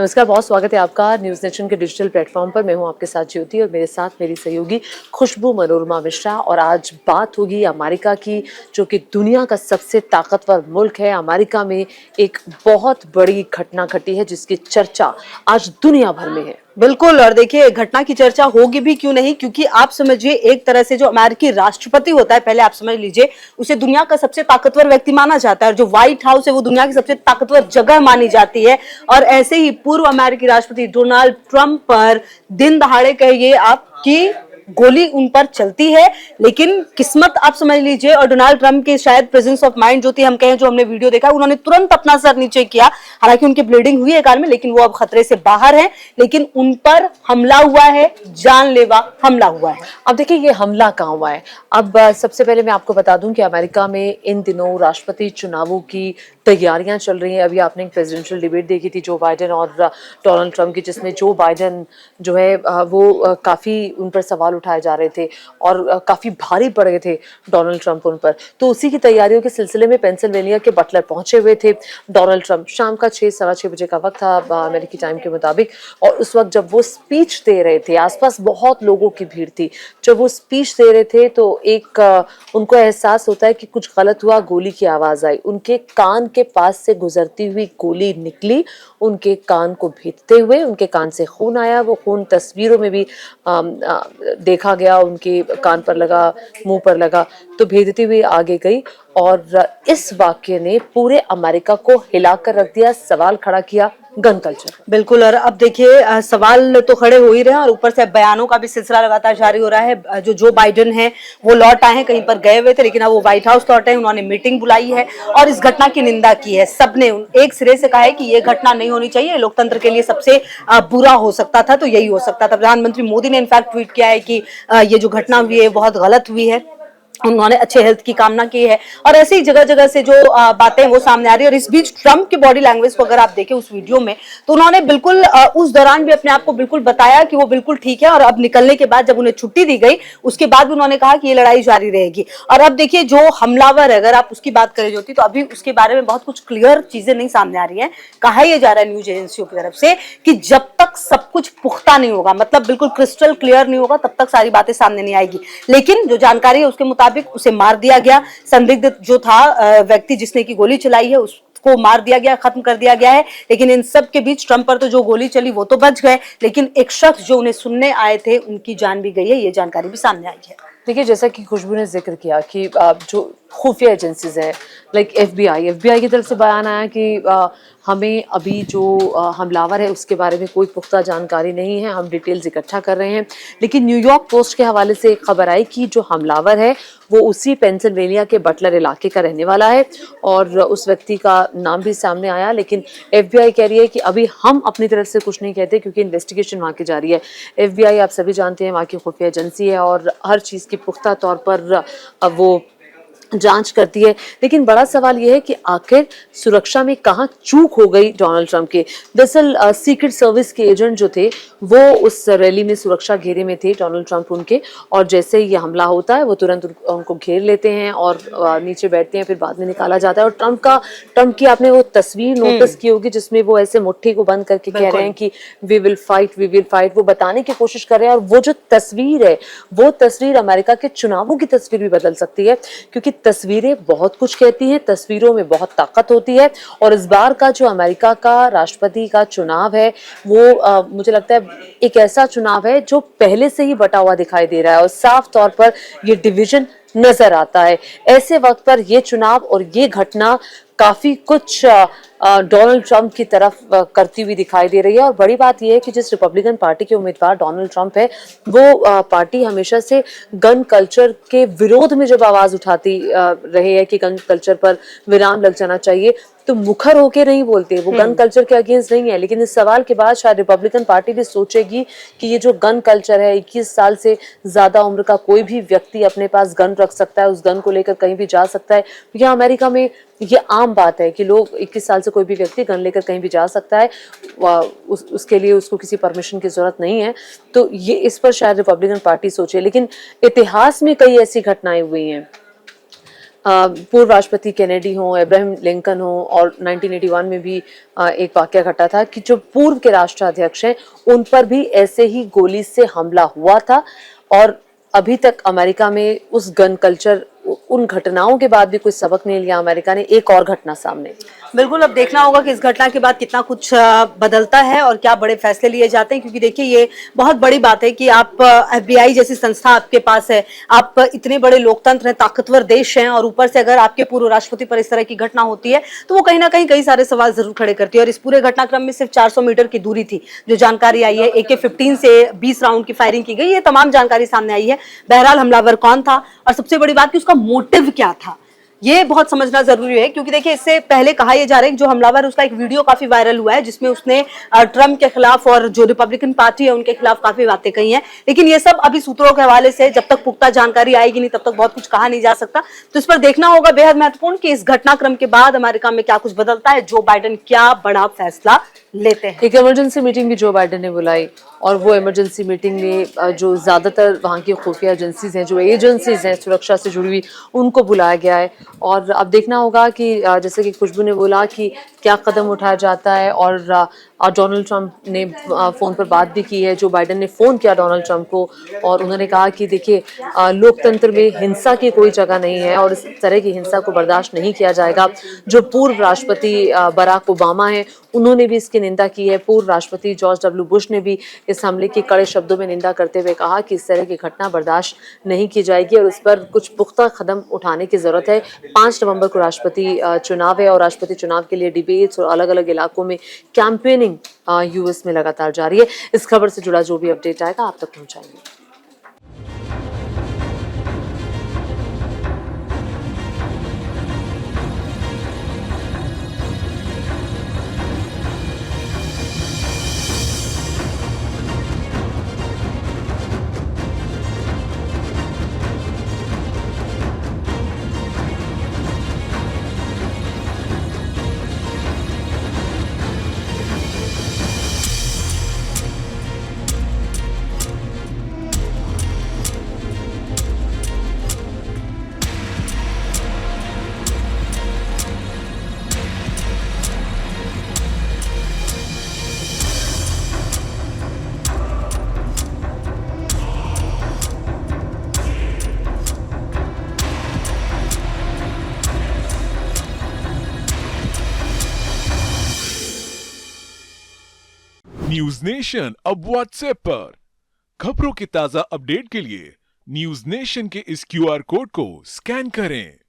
नमस्कार, बहुत स्वागत है आपका न्यूज नेशन के डिजिटल प्लेटफॉर्म पर। मैं हूं आपके साथ ज्योति और मेरे साथ मेरी सहयोगी खुशबू मनोरमा मिश्रा। और आज बात होगी अमेरिका की, जो कि दुनिया का सबसे ताकतवर मुल्क है। अमेरिका में एक बहुत बड़ी घटना घटी है जिसकी चर्चा आज दुनिया भर में है। बिल्कुल। और देखिए, घटना की चर्चा होगी भी क्यों नहीं, क्योंकि आप समझिए एक तरह से जो अमेरिकी राष्ट्रपति होता है, पहले आप समझ लीजिए, उसे दुनिया का सबसे ताकतवर व्यक्ति माना जाता है। और जो व्हाइट हाउस है वो दुनिया की सबसे ताकतवर जगह मानी जाती है। और ऐसे ही पूर्व अमेरिकी राष्ट्रपति डोनाल्ड ट्रंप पर दिन दहाड़े कहिए आप कि गोली उन पर चलती है, लेकिन किस्मत आप समझ लीजिए। और डोनाल्ड ट्रंप के शायद प्रेजेंस ऑफ माइंड जो थी, हम कहें, जो हमने वीडियो देखा, उन्होंने तुरंत अपना सर नीचे किया। हालांकि उनकी ब्लीडिंग हुई है कार में, लेकिन वो अब खतरे से बाहर हैं। लेकिन उन पर हमला हुआ है, जानलेवा हमला हुआ है। अब देखिए, ये हमला कहाँ हुआ है। अब सबसे पहले मैं आपको बता दूं कि अमेरिका में इन दिनों राष्ट्रपति चुनावों की तैयारियां चल रही हैं। अभी आपने एक प्रेसिडेंशियल डिबेट देखी थी जो बाइडेन और डोनाल्ड ट्रंप की, जिसमें जो बाइडेन जो है वो काफ़ी उन पर सवाल उठाए जा रहे थे और काफ़ी भारी पड़ गए थे डोनाल्ड ट्रंप उन पर। तो उसी की तैयारियों के सिलसिले में पेंसिल्वेनिया के बटलर पहुंचे हुए थे डोनाल्ड ट्रंप। शाम का 6-6:15 बजे का वक्त था अमेरिकी टाइम के मुताबिक। और उस वक्त जब वो स्पीच दे रहे थे, आसपास बहुत लोगों की भीड़ थी। जब वो स्पीच दे रहे थे तो एक उनको एहसास होता है कि कुछ गलत हुआ। गोली की आवाज आई, उनके कान के पास से गुजरती हुई गोली निकली, उनके कान को भेदते हुए। उनके कान से खून आया। वो खून तस्वीरों में भी देखा गया, उनके कान पर लगा, मुंह पर लगा, तो भेदती हुई आगे गई। और इस वाक्य ने पूरे अमेरिका को हिलाकर रख दिया, सवाल खड़ा किया गन कल्चर। बिल्कुल। और अब देखिए, सवाल तो खड़े हो ही रहे हैं और ऊपर से बयानों का भी सिलसिला लगातार जारी हो रहा है। जो बाइडेन है वो लौट आए हैं, कहीं पर गए हुए थे, लेकिन अब वो व्हाइट हाउस लौटे हैं। उन्होंने मीटिंग बुलाई है और इस घटना की निंदा की है। सबने एक सिरे से कहा है कि ये घटना नहीं होनी चाहिए, लोकतंत्र के लिए सबसे बुरा हो सकता था तो यही हो सकता था। प्रधानमंत्री मोदी ने इनफैक्ट ट्वीट किया है कि ये जो घटना हुई है बहुत गलत हुई है। उन्होंने अच्छे हेल्थ की कामना की है। और ऐसे ही जगह जगह से जो बातें वो सामने आ रही है। और इस बीच ट्रंप की बॉडी लैंग्वेज को अगर आप देखें उस वीडियो में, तो उन्होंने बिल्कुल उस दौरान भी अपने आप को बिल्कुल बताया कि वो बिल्कुल ठीक है। और अब निकलने के बाद, जब उन्हें छुट्टी दी गई, उसके बाद भी उन्होंने कहा कि ये लड़ाई जारी रहेगी। और अब देखिए, जो हमलावर है, अगर आप उसकी बात करें ज्योति, तो अभी उसके बारे में बहुत कुछ क्लियर चीजें नहीं सामने आ रही है। कहा यह जा रहा है न्यूज एजेंसियों की तरफ से कि जब तक सब कुछ पुख्ता नहीं होगा, मतलब बिल्कुल क्रिस्टल क्लियर नहीं होगा, तब तक सारी बातें सामने नहीं आएगी। लेकिन जो जानकारी है उसके मुताबिक उसे मार दिया गया। संदिग्ध जो था व्यक्ति जिसने की गोली चलाई है, उसको मार दिया गया, खत्म कर दिया गया है। लेकिन इन सब के बीच ट्रंप पर तो जो गोली चली वो तो बच गए, लेकिन एक शख्स जो उन्हें सुनने आए थे उनकी जान भी गई है। ये जानकारी भी सामने आई है। देखिए, जैसा कि खुशबू ने जिक्र किया कि जो खुफिया एजेंसीज हैं, लाइक एफबीआई की तरफ से बयान आया कि हमें अभी जो हमलावर है उसके बारे में कोई पुख्ता जानकारी नहीं है, हम डिटेल्स इकट्ठा कर रहे हैं। लेकिन न्यूयॉर्क पोस्ट के हवाले से एक खबर आई कि जो हमलावर है वो उसी पेंसिल्वेनिया के बटलर इलाके का रहने वाला है और उस व्यक्ति का नाम भी सामने आया। लेकिन एफबीआई कह रही है कि अभी हम अपनी तरफ से कुछ नहीं कहते, क्योंकि इन्वेस्टिगेशन वहाँ की जारी है। एफबीआई, आप सभी जानते हैं, वहाँ की खुफिया एजेंसी है और हर चीज़ की पुख्ता तौर पर वो जांच करती है। लेकिन बड़ा सवाल यह है कि आखिर सुरक्षा में कहाँ चूक हो गई डोनाल्ड ट्रंप के। दरअसल सीक्रेट सर्विस के एजेंट जो थे वो उस रैली में सुरक्षा घेरे में थे, डोनाल्ड ट्रंप उनके। और जैसे ही ये हमला होता है वो तुरंत उनको घेर लेते हैं और नीचे बैठते हैं, फिर बाद में निकाला जाता है। और ट्रंप की आपने वो तस्वीर नोटिस की होगी जिसमें वो ऐसे मुट्ठी को बंद करके कह रहे हैं कि वी विल फाइट। वो बताने की कोशिश कर रहे हैं। और वो जो तस्वीर है, वो तस्वीर अमेरिका के चुनावों की तस्वीर भी बदल सकती है, क्योंकि तस्वीरें बहुत कुछ कहती हैं, तस्वीरों में बहुत ताकत होती है। और इस बार का जो अमेरिका का राष्ट्रपति का चुनाव है वो मुझे लगता है एक ऐसा चुनाव है जो पहले से ही बटा हुआ दिखाई दे रहा है और साफ तौर पर ये डिवीजन नजर आता है। ऐसे वक्त पर ये चुनाव और ये घटना काफी कुछ डोनाल्ड ट्रंप की तरफ करती हुई दिखाई दे रही है। और बड़ी बात यह है कि जिस रिपब्लिकन पार्टी के उम्मीदवार डोनाल्ड ट्रंप है, वो पार्टी हमेशा से गन कल्चर के विरोध में जब आवाज उठाती रहे है कि गन कल्चर पर विराम लग जाना चाहिए, तो मुखर होके नहीं बोलते, वो गन कल्चर के अगेंस्ट नहीं है। लेकिन इस सवाल के बाद शायद रिपब्लिकन पार्टी भी सोचेगी कि ये जो गन कल्चर है, 21 साल से ज्यादा उम्र का कोई भी व्यक्ति अपने पास गन रख सकता है, उस गन को लेकर कहीं भी जा सकता है। यहाँ अमेरिका में ये आम बात है कि लोग 21 साल से कोई भी व्यक्ति गन लेकर कहीं भी जा सकता है, उसके लिए उसको किसी परमिशन की जरूरत नहीं है। तो ये इस पर शायद रिपब्लिकन पार्टी सोचे। लेकिन इतिहास में कई ऐसी घटनाएं हुई हैं पूर्व राष्ट्रपति केनेडी हो, अब्राहम लिंकन हो, और 1981 में भी एक वाकया घटा था कि जो पूर्व के राष्ट्राध्यक्ष हैं उन पर भी ऐसे ही गोली से हमला हुआ था। और अभी तक अमेरिका में उस गन कल्चर, उन घटनाओं के बाद भी कोई सबक नहीं लिया अमेरिका ने। एक और घटना सामने। बिल्कुल, अब देखना होगा कि इस घटना के बाद कितना कुछ बदलता है और क्या बड़े फैसले लिए जाते हैं, क्योंकि देखिए ये बहुत बड़ी बात है कि आप एफबीआई जैसी संस्था आपके पास है, आप इतने बड़े लोकतंत्र हैं, ताकतवर देश हैं, और ऊपर से अगर आपके पूर्व राष्ट्रपति पर इस तरह की घटना होती है तो वो कहीं ना कहीं कई सारे सवाल जरूर खड़े करती है। और इस पूरे घटनाक्रम में सिर्फ 400 मीटर की दूरी थी, जो जानकारी आई है। AK-15 से 20 राउंड की फायरिंग की गई, ये तमाम जानकारी सामने आई है। बहरहाल हमलावर कौन था और सबसे बड़ी बात कि उसका मोटिव क्या था, ये बहुत समझना जरूरी है। क्योंकि देखिए इससे पहले कहा यह जा रहा है कि जो हमलावर, उसका एक वीडियो काफी वायरल हुआ है जिसमें उसने ट्रम्प के खिलाफ और जो रिपब्लिकन पार्टी है उनके खिलाफ काफी बातें कही हैं। लेकिन ये सब अभी सूत्रों के हवाले से, जब तक पुख्ता जानकारी आएगी नहीं तब तक बहुत कुछ कहा नहीं जा सकता। तो इस पर देखना होगा बेहद महत्वपूर्ण कि इस घटनाक्रम के बाद अमेरिका में क्या कुछ बदलता है, जो बाइडेन क्या बड़ा फैसला लेते हैं। एक इमरजेंसी मीटिंग भी जो बाइडेन ने बुलाई, और वो इमरजेंसी मीटिंग में जो ज्यादातर वहाँ की खुफिया एजेंसीज हैं, जो एजेंसीज हैं सुरक्षा से जुड़ी हुई, उनको बुलाया गया है। और अब देखना होगा कि जैसे कि खुशबू ने बोला कि क्या कदम उठाया जाता है। और डोनाल्ड ट्रंप ने फोन पर बात भी की है, जो बाइडेन ने फोन किया डोनाल्ड ट्रंप को, और उन्होंने कहा कि देखिए लोकतंत्र में हिंसा की कोई जगह नहीं है और इस तरह की हिंसा को बर्दाश्त नहीं किया जाएगा। जो पूर्व राष्ट्रपति बराक ओबामा है उन्होंने भी इसकी निंदा की है। पूर्व राष्ट्रपति जॉर्ज डब्ल्यू बुश ने भी इस हमले की कड़े शब्दों में निंदा करते हुए कहा कि इस तरह की घटना बर्दाश्त नहीं की जाएगी और इस पर कुछ पुख्ता कदम उठाने की जरूरत है। 5 नवंबर को राष्ट्रपति चुनाव है और राष्ट्रपति चुनाव के लिए डिबेट्स और अलग अलग इलाकों में कैंपेनिंग यूएस में लगातार जारी है। इस खबर से जुड़ा जो भी अपडेट आएगा आप तक पहुंचाएंगे। न्यूज नेशन अब व्हाट्सएप पर खबरों के ताजा अपडेट के लिए न्यूज नेशन के इस QR कोड को स्कैन करें।